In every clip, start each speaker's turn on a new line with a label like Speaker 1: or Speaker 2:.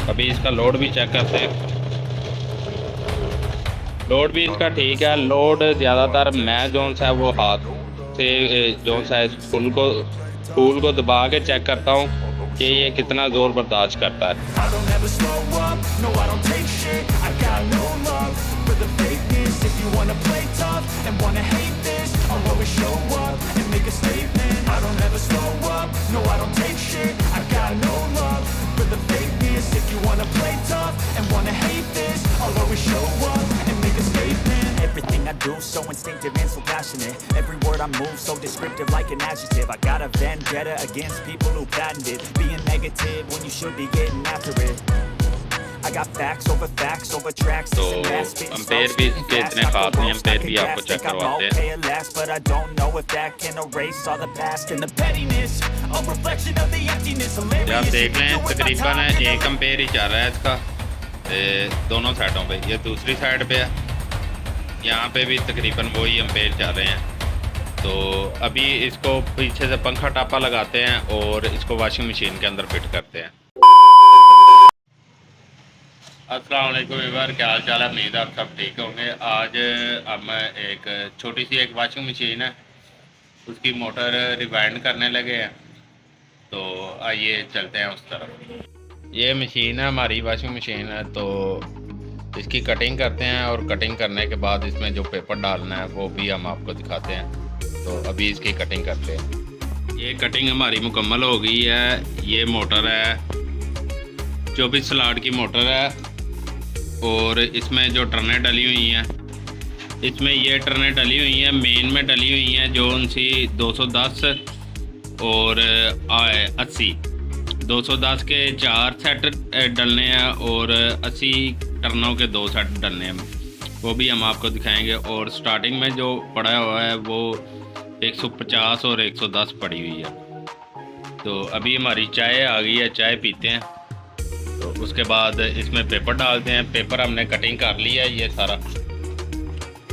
Speaker 1: अभी इसका लोड भी चेक करते हैं। लोड भी इसका ठीक है। लोड ज़्यादातर मैं जो सा है वो हाथ से जो सा है फूल को दबा के चेक करता हूँ कि ये कितना ज़ोर बर्दाश्त करता है।
Speaker 2: I don't ever slow up, no I don't take shit. I got no love for the fakeness. If you wanna play tough and wanna hate this, I'll always show up and make a statement. I don't ever slow up, no I don't take shit. I got no love for the fakeness. If you wanna play tough and wanna hate this, I'll always show up and make a statement. Everything I do so instinctive and so passionate. Every word I move so descriptive like an adjective. I got a vendetta against people who patented being negative when you should be getting after it. I got facts over tracks.
Speaker 1: तो ampere भी इसके इतने खास नहीं, ampere भी आपको check करवाते हैं।
Speaker 2: But I don't know if that can erase all the past and the pettiness, a reflection of the emptiness.
Speaker 1: आप देख लें तकरीबन 1 अम्पेयर ही चल रहा है इसका दोनों साइडों पे। ये दूसरी साइड पे है, यहाँ पे भी तकरीबन वही अम्पेयर चल रहे हैं। तो अभी इसको पीछे से पंखा टापा लगाते हैं और इसको वॉशिंग मशीन के अंदर फिट करते हैं। अस्सलाम वालेकुम व्यूअर, क्या हाल चाल है? उम्मीद है आप सब ठीक होंगे। आज हम एक छोटी सी एक वॉशिंग मशीन है, उसकी मोटर रिवाइंड करने लगे हैं। तो आइए चलते हैं उस तरफ। ये मशीन है हमारी वॉशिंग मशीन है, तो इसकी कटिंग करते हैं और कटिंग करने के बाद इसमें जो पेपर डालना है वो भी हम आपको दिखाते हैं। तो अभी इसकी कटिंग करते हैं। ये कटिंग हमारी मुकम्मल हो गई है। ये मोटर है 24 स्लॉट की मोटर है और इसमें जो टर्नें डली हुई हैं, इसमें ये टर्नें डली हुई हैं, मेन में डली हुई हैं जो उनसी 210 और 80। 210 के 4 सेट डलने हैं और 80 टर्नों के 2 सेट डलने हैं, वो भी हम आपको दिखाएंगे। और स्टार्टिंग में जो पड़ा हुआ है वो 150 और 110 पड़ी हुई है। तो अभी हमारी चाय आ गई है, चाय पीते हैं। तो उसके बाद इसमें पेपर डालते हैं। पेपर हमने कटिंग कर लिया है, ये सारा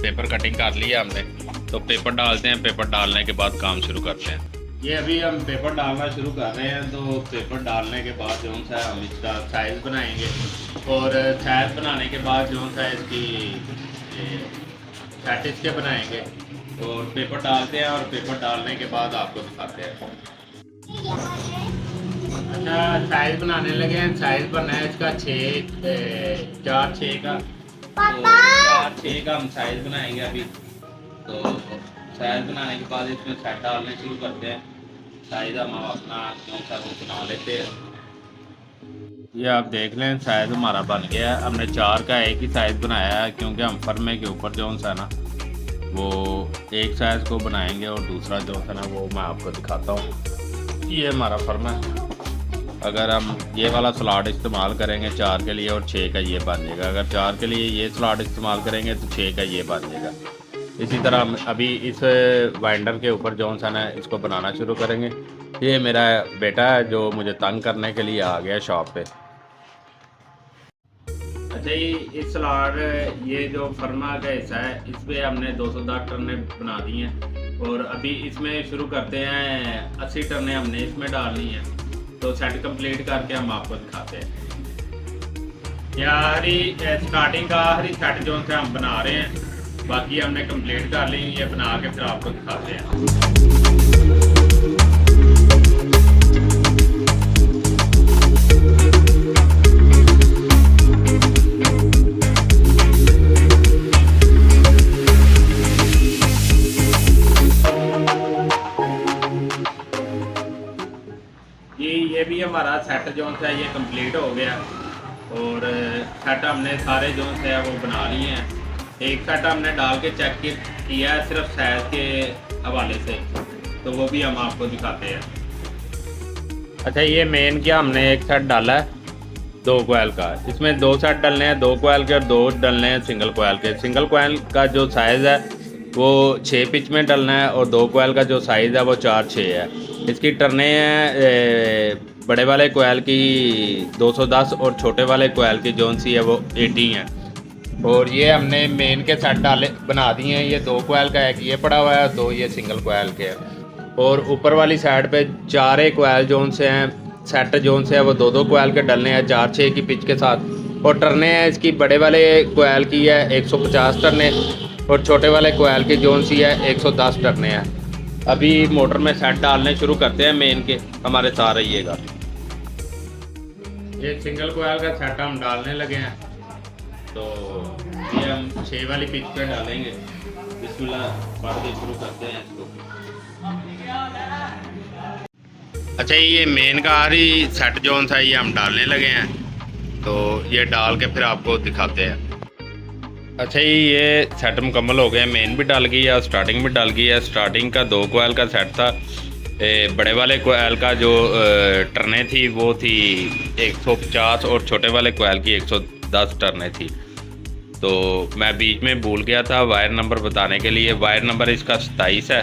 Speaker 1: पेपर कटिंग कर लिया हमने। तो पेपर डालते हैं, पेपर डालने के बाद काम शुरू करते हैं। ये अभी हम पेपर डालना शुरू कर रहे हैं। तो पेपर डालने के बाद जो सा हम इसका साइज़ बनाएंगे और साइज़ बनाने के बाद जो सा इसकी सेट इसके बनाएंगे। तो पेपर डालते हैं और पेपर डालने के बाद आपको दिखाते हैं। अच्छा, साइज़ बनाने लगे हैं। साइज़ बनना है इसका 4-6 का। तो 4-6 का हम साइज़ बनाएंगे अभी। तो साइज़ बनाने के बाद इसमें सेट डालने शुरू करते हैं। साइज़ हम अपना क्यों सा बना लेते हैं। ये आप देख लें साइज़ हमारा बन गया है। हमने 4 का एक ही साइज़ बनाया है क्योंकि हम फर्मे के ऊपर जो सा ना वो एक साइज़ को बनाएंगे और दूसरा जो सा ना वो मैं आपको दिखाता हूँ। ये हमारा फर्मा है। अगर हम ये वाला स्लॉट इस्तेमाल करेंगे 4 के लिए और 6 का ये बन जाएगा। अगर 4 के लिए ये स्लॉट इस्तेमाल करेंगे तो 6 का ये बन जाएगा। इसी तरह हम अभी इस वाइंडर के ऊपर जो सा ना इसको बनाना शुरू करेंगे। ये मेरा बेटा है जो मुझे तंग करने के लिए आ गया शॉप पे। अच्छा, ये इस स्लॉट ये जो फर्मा का हिस्सा है इस पर हमने 210 टर्नें बना दी हैं और अभी इसमें शुरू करते हैं। 80 टर्नें हमने इसमें डालनी है। तो सेट कंप्लीट करके हम आपको दिखाते हैं। यार स्टार्टिंग का आखिरी सेट जो से हम बना रहे हैं, बाकी हमने कंप्लीट कर ली। ये बना के फिर आपको दिखाते हैं। ये भी हमारा सेट जो है ये कंप्लीट हो गया और सेट हमने सारे जो है वो बना लिए हैं। एक सेट हमने डाल के चेक किया है सिर्फ साइज के हवाले से, तो वो भी हम आपको दिखाते हैं। अच्छा, ये मेन क्या हमने एक सेट डाला है 2 कोयल का। इसमें 2 सेट डलने हैं, 2 कोयल के और 2 डलने हैं सिंगल कोयल के। सिंगल कोयल का जो साइज़ है वो 6 पिच में डलना है और 2 कोयल का जो साइज़ है वो 4-6 है। इसकी टर्नें हैं बड़े वाले कोयल की 210 और छोटे वाले कोयल की जोन सी है वो 80 हैं। और ये हमने मेन के सेट डाले बना दिए हैं। ये 2 कोयल का एक ये पड़ा हुआ है, 2 ये सिंगल कोयल के हैं। और ऊपर वाली साइड पे 4 कोयल जोन से हैं सेट जोन से है वो 2-2 कोयल के डलने हैं 4-6 की पिच के साथ, और टर्ने हैं इसकी बड़े वाले कोयल की है 150 टर्ने, और छोटे वाले कोयल की जोन सी है 110 टर्ने हैं। अभी मोटर में सेट डालने शुरू करते हैं मेन के, हमारे साथ रहिएगा। ये सिंगल कोयल का सेट हम डालने लगे हैं, तो ये हम 6 वाली पिच पे डालेंगे। बिस्मिल्लाह पढ़ के शुरू करते हैं इसको। अच्छा, ये मेन का आखिरी सेट जोन था, ये हम डालने लगे हैं, तो ये डाल के फिर आपको दिखाते हैं। अच्छा, ये सेट मुकम्मल हो गया, मेन भी डाल गई है और स्टार्टिंग भी डाल गई है। स्टार्टिंग का 2 कोयल का सेट था, बड़े वाले कोयल का जो टर्ने थी वो थी 150 और छोटे वाले कोयल की 110 टर्ने थी। तो मैं बीच में भूल गया था वायर नंबर बताने के लिए। वायर नंबर इसका 27 है,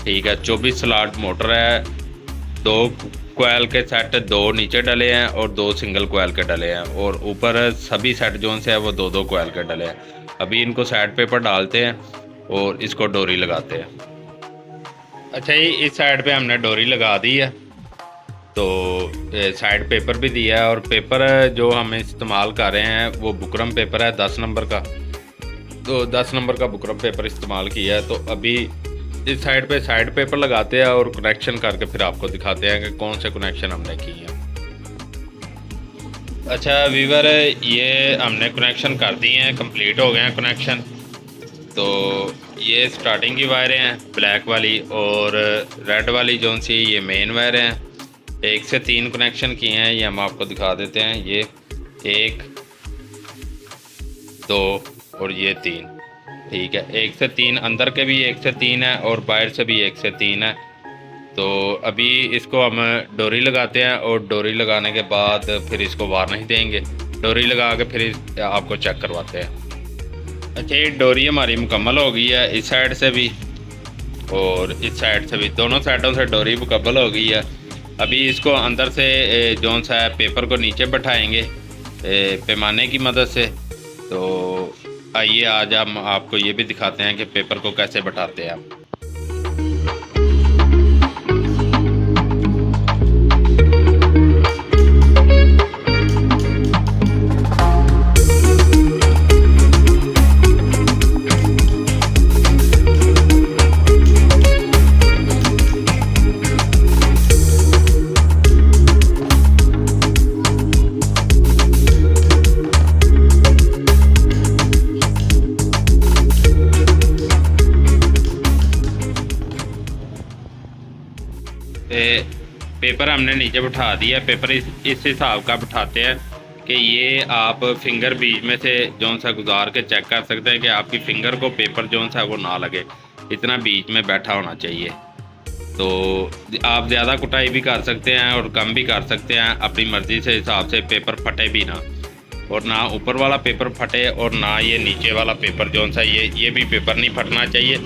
Speaker 1: ठीक है। 24 स्लॉट मोटर है, 2 कोयल के सेट 2 नीचे डले हैं और 2 सिंगल कोयल के डले हैं, और ऊपर सभी सेट जोन से है वो 2-2 कोयल के डले हैं। अभी इनको साइड पेपर डालते हैं और इसको डोरी लगाते हैं। अच्छा, ये इस साइड पे हमने डोरी लगा दी है, तो साइड पेपर भी दिया है, और पेपर जो हम इस्तेमाल कर रहे हैं वो बुकरम पेपर है 10 नंबर का, तो 10 नंबर का बुकरम पेपर इस्तेमाल किया है। तो अभी इस साइड पे साइड पेपर लगाते हैं और कनेक्शन करके फिर आपको दिखाते हैं कि कौन से कनेक्शन हमने किए हैं। अच्छा वीवर, ये हमने कनेक्शन कर दिए हैं, कंप्लीट हो गए हैं कनेक्शन। तो ये स्टार्टिंग की वायरें हैं ब्लैक वाली, और रेड वाली जो सी ये मेन वायर हैं। 1 से 3 कनेक्शन किए हैं, ये हम आपको दिखा देते हैं। ये 1, 2 और ये 3, ठीक है। 1 से 3 अंदर के भी 1 से 3 है और बाहर से भी 1 से 3 है। तो अभी इसको हम डोरी लगाते हैं, और डोरी लगाने के बाद फिर इसको वार्निश देंगे। डोरी लगा के फिर आपको चेक करवाते हैं। अच्छा, ये डोरी हमारी मुकम्मल हो गई है, इस साइड से भी और इस साइड से भी, दोनों साइडों से डोरी मुकम्मल हो गई है। अभी इसको अंदर से जोन सा है पेपर को नीचे बैठाएंगे पैमाने की मदद से। तो आइए आज हम आपको ये भी दिखाते हैं कि पेपर को कैसे बैठाते हैं आप। पेपर हमने नीचे बिठा दिया। पेपर इस हिसाब का बिठाते हैं कि ये आप फिंगर बीच में से जोन सा गुजार के चेक कर सकते हैं कि आपकी फिंगर को पेपर जोन सा वो ना लगे, इतना बीच में बैठा होना चाहिए। तो आप ज़्यादा कुटाई भी कर सकते हैं और कम भी कर सकते हैं अपनी मर्ज़ी से हिसाब से। पेपर फटे भी ना, और ना ऊपर वाला पेपर फटे और ना ये नीचे वाला पेपर जोन सा ये भी पेपर नहीं फटना चाहिए,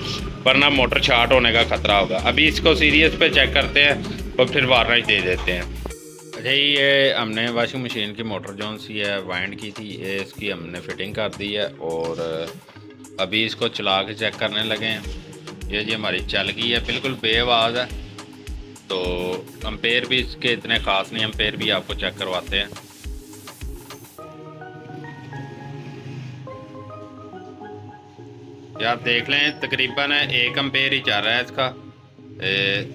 Speaker 1: वरना मोटर शॉर्ट होने का ख़तरा होगा। अभी इसको सीरियस पे चेक करते हैं और फिर वार्निश दे देते हैं। अच्छा, ये हमने वॉशिंग मशीन की मोटर जोन सी है वाइंड की थी, ये इसकी हमने फिटिंग कर दी है, और अभी इसको चला के चेक करने लगे हैं। ये जी हमारी चल गई है, बिल्कुल बेआवाज़ है। तो अम्पेयर भी इसके इतने ख़ास नहीं, अम्पेयर भी आपको चेक करवाते हैं। ये आप देख लें तकरीबन 1 अम्पेयर ही चल रहा है इसका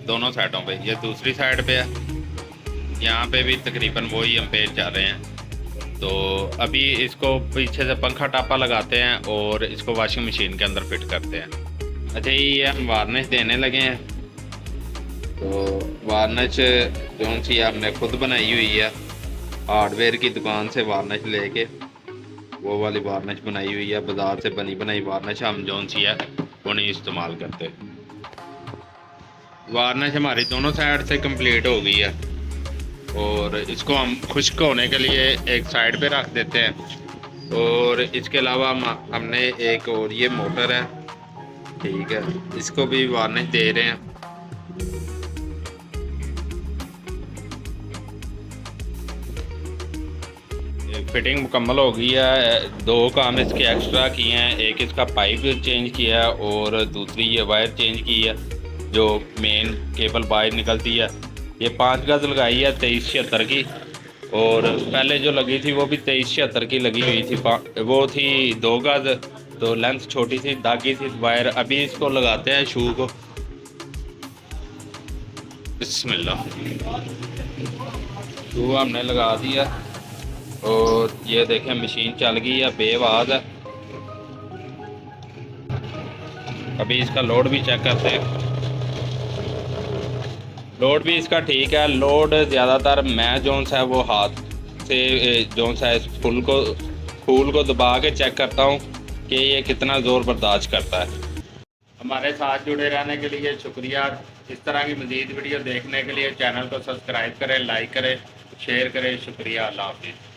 Speaker 1: दोनों साइडों पे। ये दूसरी साइड पे है, यहाँ पे भी तकरीबन वही अम्पेयर चल रहे हैं। तो अभी इसको पीछे से पंखा टापा लगाते हैं और इसको वॉशिंग मशीन के अंदर फिट करते हैं। अच्छा, ये हम वार्निश देने लगे हैं। तो वार्निश जो सी हमने खुद बनाई हुई है, हार्डवेयर की दुकान से वार्निश लेके वो वाली वार्निश बनाई हुई है। बाज़ार से बनी बनाई वार्निश हम जो सी है वो नहीं इस्तेमाल करते। वार्निश हमारी दोनों साइड से कंप्लीट हो गई है, और इसको हम खुश्क होने के लिए एक साइड पे रख देते हैं। और इसके अलावा हमने एक और ये मोटर है, ठीक है, इसको भी वार्निश दे रहे हैं। फिटिंग मुकम्मल हो गई है। 2 काम इसके एक्स्ट्रा किए हैं, एक इसका पाइप चेंज किया है और दूसरी ये वायर चेंज की है जो मेन केबल बाहर निकलती है। ये 5 गज लगाई है 2376 की, और पहले जो लगी थी वो भी 2376 की लगी हुई थी। वो थी 2 गज, तो लेंथ छोटी सी दागी थी वायर। अभी इसको लगाते हैं शू को। बिस्मिल्लाह, शू हमने लगा दिया और ये देखें मशीन चल गई है, बेआवाज़ है। अभी इसका लोड भी चेक करते हैं। लोड भी इसका ठीक है। लोड ज़्यादातर मैं जोन सा है वो हाथ से जोन सा है फूल को दबा के चेक करता हूँ कि ये कितना ज़ोर बर्दाश्त करता है। हमारे साथ जुड़े रहने के लिए शुक्रिया। इस तरह की मज़ीद वीडियो देखने के लिए चैनल को सब्सक्राइब करें, लाइक करें, शेयर करें। शुक्रिया, अल्लाह हाफिज़।